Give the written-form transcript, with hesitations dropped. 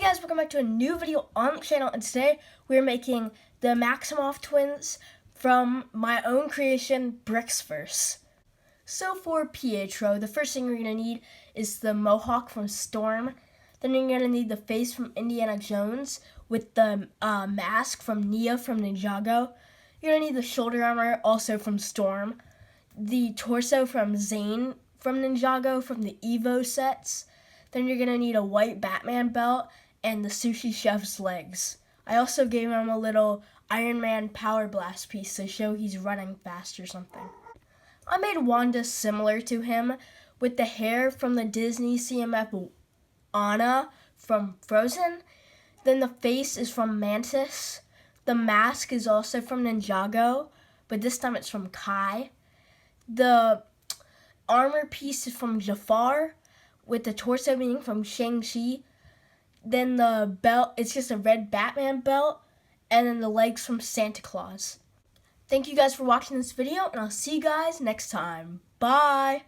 guys, welcome back to a new video on the channel, and today we're making the Maximoff twins from my own creation, Brix-Verse. So for Pietro, the first thing you're going to need is the mohawk from Storm. Then you're going to need the face from Indiana Jones with the mask from Neo from Ninjago. You're going to need the shoulder armor also from Storm. The torso from Zane from Ninjago from the Evo sets. Then you're going to need a white Batman belt and the sushi chef's legs. I also gave him a little Iron Man power blast piece to show he's running fast or something. I made Wanda similar to him with the hair from the Disney CMF Anna from Frozen. Then the face is from Mantis. The mask is also from Ninjago, but this time it's from Kai. The armor piece is from Jafar, with the torso being from Shang-Chi. Then the belt, it's just a red Batman belt, and then the legs from Santa Claus. Thank you guys for watching this video, and I'll see you guys next time. Bye!